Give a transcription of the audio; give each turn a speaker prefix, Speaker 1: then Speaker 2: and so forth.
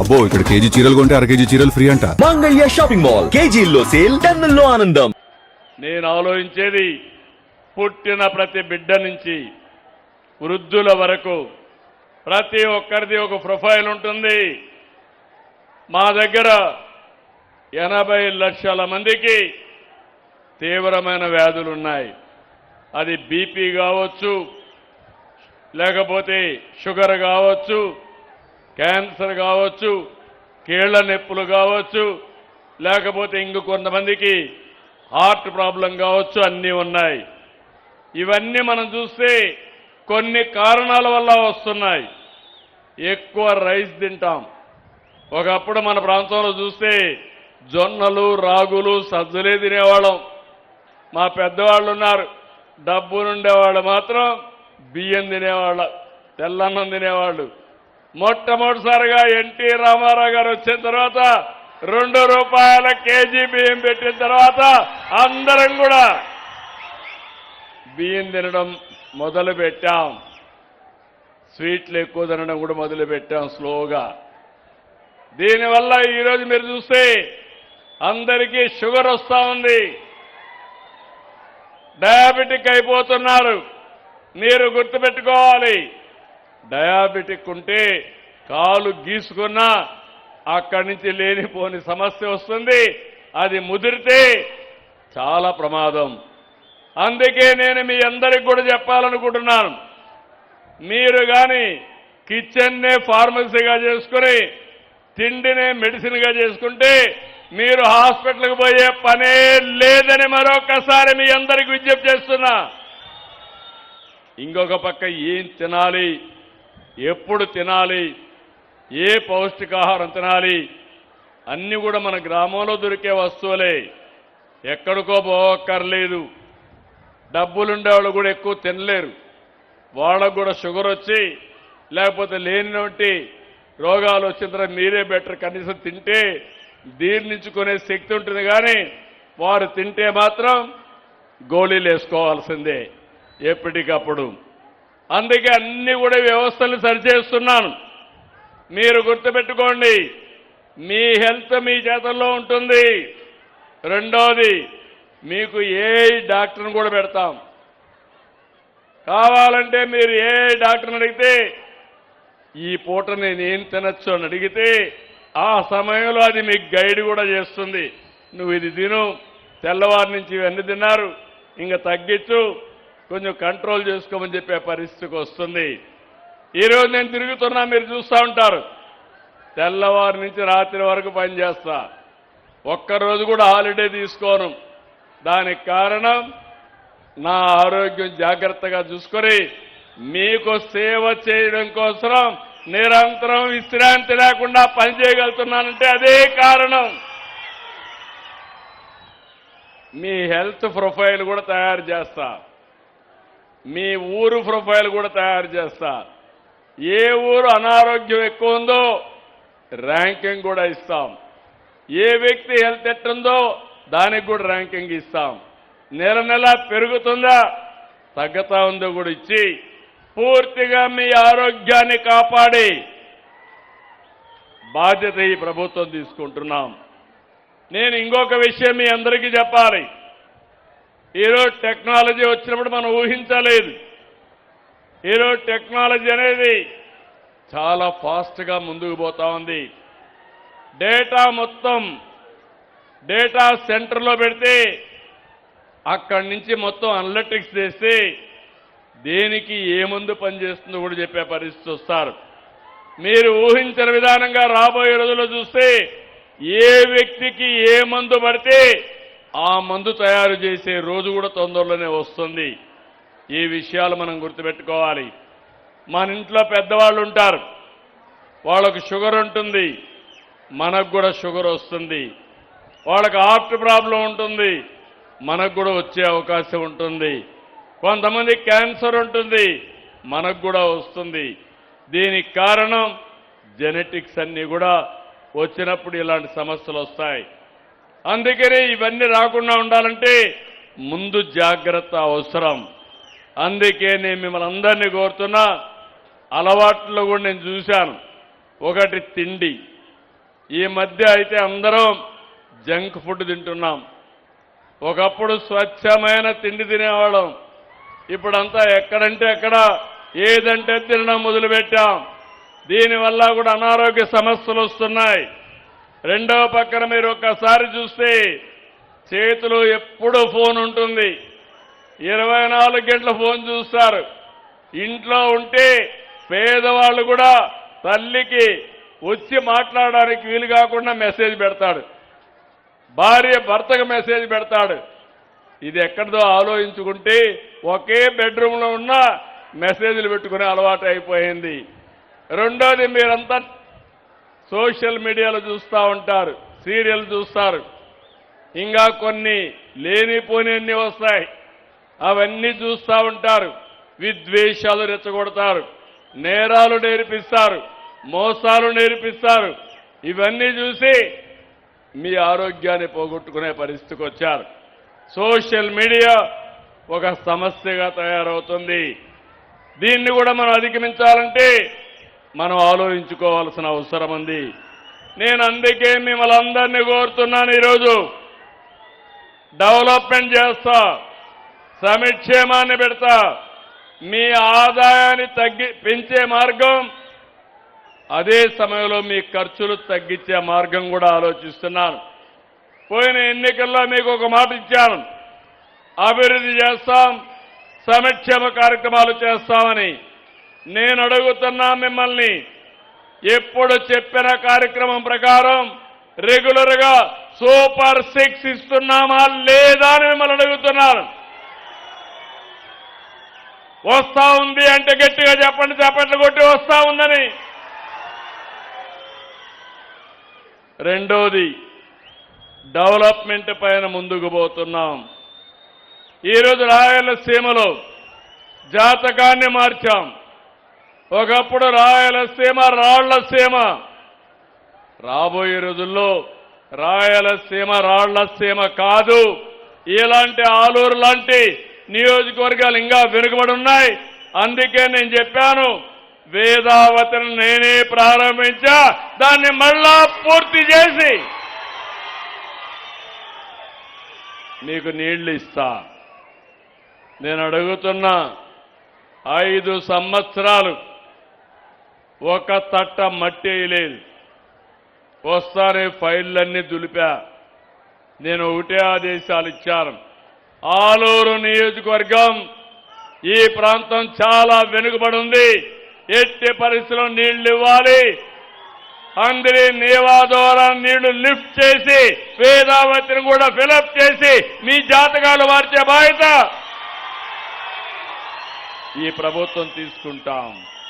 Speaker 1: అబ్బో ఇక్కడ కేజీ చీరలు కొంటే అర కేజీ చీరలు ఫ్రీ అంట.
Speaker 2: మంగళ్య షాపింగ్ మాల్, కేజీల్లో సేల్, టన్నుల్లో ఆనందం.
Speaker 3: నేను ఆలోచించేది పుట్టిన ప్రతి బిడ్డ నుంచి వృద్ధుల వరకు ప్రతి ఒక్కరిది ఒక ప్రొఫైల్ ఉంటుంది. మా దగ్గర 80 లక్షల మందికి తీవ్రమైన వ్యాధులు ఉన్నాయి. అది బీపీ కావచ్చు, లేకపోతే షుగర్ కావచ్చు, క్యాన్సర్ కావచ్చు, కీళ్ల నొప్పులు కావచ్చు, లేకపోతే ఇంక కొంతమందికి హార్ట్ ప్రాబ్లం కావచ్చు, అన్నీ ఉన్నాయి. ఇవన్నీ మనం చూస్తే కొన్ని కారణాల వల్ల వస్తున్నాయి. ఎక్కువ రైస్ తింటాం. ఒకప్పుడు మన ప్రాంతంలో చూస్తే జొన్నలు, రాగులు, సజ్జలే తినేవాళ్ళం. మా పెద్దవాళ్ళు ఉన్నారు, డబ్బులుండేవాళ్ళు మాత్రం బియ్యం తినేవాళ్ళ, తెల్లన్నం తినేవాళ్ళు. మొట్టమొదటిసారిగా ఎన్టీ రామారావు గారు వచ్చిన తర్వాత ₹2 కేజీ బియ్యం పెట్టిన తర్వాత అందరం కూడా బియ్యం తినడం మొదలు పెట్టాం. స్వీట్లు ఎక్కువ తినడం కూడా మొదలు పెట్టాం స్లోగా. దీనివల్ల ఈరోజు మీరు చూస్తే అందరికీ షుగర్ వస్తూ ఉంది, డయాబెటిక్ అయిపోతున్నారు. మీరు గుర్తుపెట్టుకోవాలి, డయాబెటిక్ ఉంటే కాలు గీసుకున్నా అక్కడి నుంచి లేనిపోని సమస్య వస్తుంది. అది ముదిరితే చాలా ప్రమాదం. అందుకే నేను మీ అందరికి కూడా చెప్పాలనుకుంటున్నాను, మీరు కానీ కిచెన్నే ఫార్మసీగా చేసుకుని తిండినే మెడిసిన్గా చేసుకుంటే మీరు హాస్పిటల్కి పోయే పనే లేదని మరొకసారి మీ అందరికి విజ్ఞప్తి చేస్తున్నా. ఇంకొక పక్క ఏం తినాలి, ఎప్పుడు తినాలి, ఏ పౌష్టికాహారం తినాలి, అన్నీ కూడా మన గ్రామంలో దొరికే వస్తువులే, ఎక్కడికో పోక్కర్లేదు. డబ్బులుండేవాళ్ళు కూడా ఎక్కువ తినలేరు. వాళ్ళకు కూడా షుగర్ వచ్చి లేకపోతే లేనివంటి రోగాలు వచ్చిన తర్వాత మీరే బెటర్, కనీసం తింటే జీర్ణించుకునే శక్తి ఉంటుంది. కానీ వారు తింటే మాత్రం గోళీలు వేసుకోవాల్సిందే ఎప్పటికప్పుడు. అందుకే అన్ని కూడా వ్యవస్థలు సరిచేస్తున్నాను. మీరు గుర్తుపెట్టుకోండి, మీ హెల్త్ మీ చేతుల్లో ఉంటుంది. రెండోది, మీకు ఏ డాక్టర్ని కూడా పెడతాం. కావాలంటే మీరు ఏ డాక్టర్ని అడిగితే ఈ పూట నేను ఏం తినచ్చు అని అడిగితే ఆ సమయంలో అది మీకు గైడ్ కూడా చేస్తుంది. నువ్వు ఇది తిను, తెల్లవారి నుంచి ఇవన్నీ తిన్నారు, ఇంకా తగ్గించు, కొంచెం కంట్రోల్ చేసుకోమని చెప్పే పరిస్థితికి వస్తుంది. ఈరోజు నేను తిరుగుతున్నా, మీరు చూస్తూ ఉంటారు. తెల్లవారి నుంచి రాత్రి వరకు పనిచేస్తా, ఒక్కరోజు కూడా హాలిడే తీసుకోను. దానికి కారణం నా ఆరోగ్యం జాగ్రత్తగా చూసుకొని మీకు సేవ చేయడం కోసం నిరంతరం విశ్రాంతి లేకుండా పనిచేయగలుగుతున్నానంటే అదే కారణం. మీ హెల్త్ ప్రొఫైల్ కూడా తయారు చేస్తా, మీ ఊరు ప్రొఫైల్ కూడా తయారు చేస్తా. ఏ ఊరు అనారోగ్యం ఎక్కువ ఉందో ర్యాంకింగ్ కూడా ఇస్తాం. ఏ వ్యక్తి హెల్త్ ఎట్టుందో దానికి కూడా ర్యాంకింగ్ ఇస్తాం. నెల నెల పెరుగుతుందా తగ్గుతా ఉందో కూడా ఇచ్చి పూర్తిగా మీ ఆరోగ్యాన్ని కాపాడి బాధ్యత ఈ ప్రభుత్వం తీసుకుంటున్నాం. నేను ఇంకొక విషయం మీ అందరికీ చెప్పాలి. ఈరోజు టెక్నాలజీ వచ్చినప్పుడు మనం ఊహించలేదు. ఈరోజు టెక్నాలజీ అనేది చాలా ఫాస్ట్గా ముందుకు పోతా ఉంది. డేటా మొత్తం డేటా సెంటర్లో పెడితే అక్కడి నుంచి మొత్తం అనలిటిక్స్ చేస్తే దేనికి ఏ మందు పనిచేస్తుందో కూడా చెప్పే పరిస్థితి వస్తారు. మీరు ఊహించిన విధానంగా రాబోయే రోజుల్లో చూస్తే ఏ వ్యక్తికి ఏ మందు పడితే ఆ మందు తయారు చేసే రోజు కూడా తొందరలోనే వస్తుంది. ఈ విషయాలు మనం గుర్తుపెట్టుకోవాలి. మన ఇంట్లో పెద్దవాళ్ళు ఉంటారు, వాళ్ళకు షుగర్ ఉంటుంది, మనకు కూడా షుగర్ వస్తుంది. వాళ్ళకి హార్ట్ ప్రాబ్లం ఉంటుంది, మనకు కూడా వచ్చే అవకాశం ఉంటుంది. కొంతమంది క్యాన్సర్ ఉంటుంది, మనకు కూడా వస్తుంది. దీనికి కారణం జెనెటిక్స్ అన్నీ కూడా వచ్చినప్పుడు ఇలాంటి సమస్యలు వస్తాయి. అందుకనే ఇవన్నీ రాకుండా ఉండాలంటే ముందు జాగ్రత్త అవసరం. అందుకే నేను మిమ్మల్ని అందరినీ కోరుతున్నా, అలవాట్లో కూడా నేను చూశాను. ఒకటి తిండి, ఈ మధ్య అయితే అందరం జంక్ ఫుడ్ తింటున్నాం. ఒకప్పుడు స్వచ్ఛమైన తిండి తినేవాళ్ళం. ఇప్పుడంతా ఎక్కడంటే ఎక్కడ ఏదంటే తినడం మొదలుపెట్టాం. దీనివల్ల కూడా అనారోగ్య సమస్యలు వస్తున్నాయి. రెండవ పక్కన మీరు ఒక్కసారి చూస్తే చేతిలో ఎప్పుడూ ఫోన్ ఉంటుంది. 24 గంటల ఫోన్ చూస్తారు. ఇంట్లో ఉంటే పేదవాళ్ళు కూడా తల్లికి వచ్చి మాట్లాడడానికి వీలు కాకుండా మెసేజ్ పెడతాడు. భార్య భర్తకు మెసేజ్ పెడతాడు. ఇది ఎక్కడిదో ఆలోచించుకుంటే ఒకే బెడ్రూమ్లో ఉన్న మెసేజ్లు పెట్టుకునే అలవాటు అయిపోయింది. రెండోది మీరంతా సోషల్ మీడియాలో చూస్తూ ఉంటారు, సీరియల్ చూస్తారు, ఇంకా కొన్ని లేనిపోని వస్తాయి, అవన్నీ చూస్తూ ఉంటారు. విద్వేషాలు రెచ్చగొడతారు, నేరాలు నేర్పిస్తారు, మోసాలు నేర్పిస్తారు. ఇవన్నీ చూసి మీ ఆరోగ్యాన్ని పోగొట్టుకునే పరిస్థితికి వచ్చారు. సోషల్ మీడియా ఒక సమస్యగా తయారవుతుంది. దీన్ని కూడా మనం అధిగమించాలంటే మనం ఆలోచించుకోవాల్సిన అవసరం ఉంది. నేను అందుకే మిమ్మల్ని అందరినీ కోరుతున్నాను. ఈరోజు డెవలప్మెంట్ చేస్తా, సంక్షేమాన్ని పెడతా, మీ ఆదాయాన్ని పెంచే మార్గం, అదే సమయంలో మీ ఖర్చులు తగ్గించే మార్గం కూడా ఆలోచిస్తున్నాను. పోయిన ఎన్నికల్లో మీకు ఒక మాట ఇచ్చాను, అభివృద్ధి చేస్తాం, సంక్షేమ కార్యక్రమాలు చేస్తామని. నేను అడుగుతున్నా మిమ్మల్ని, ఎప్పుడు చెప్పిన కార్యక్రమం ప్రకారం రెగ్యులర్గా సూపర్ 6 ఇస్తున్నామా లేదా అని మిమ్మల్ని అడుగుతున్నాను. వస్తా ఉంది అంటే గట్టిగా చెప్పండి, చప్పట్లు కొట్టి వస్తా ఉందని. రెండోది, డెవలప్మెంట్ పైన ముందుకు పోతున్నాం. ఈరోజు రాయలసీమలో జాతకాన్ని మార్చాం. ఒకప్పుడు రాయలసీమ రాళ్లసీమ, రాబోయే రోజుల్లో రాయలసీమ రాళ్లసీమ కాదు. ఇలాంటి ఆలూరు లాంటి నియోజకవర్గాలు ఇంకా వెనుకబడి ఉన్నాయి. అందుకే నేను చెప్పాను, వేదావతిని నేనే ప్రారంభించా, దాన్ని మళ్ళా పూర్తి చేసి మీకు నీళ్లు ఇస్తా. నేను అడుగుతున్నా, 5 సంవత్సరాలు ఒక తట్ట మట్టి వేయలేదు. వస్తానే ఫైళ్ళన్నీ దులిపా. నేను ఒకటే ఆదేశాలు ఇచ్చాను, ఆలూరు నియోజకవర్గం ఈ ప్రాంతం చాలా వెనుకబడి ఉంది, ఎట్టి పరిస్థితుల్లో నీళ్లు ఇవ్వాలి. అందరి నేవా ద్వారా నీళ్లు లిఫ్ట్ చేసి వేదావతిని కూడా ఫిలప్ చేసి మీ జాతకాలు మార్చే బాధ్యత ఈ ప్రభుత్వం తీసుకుంటాం.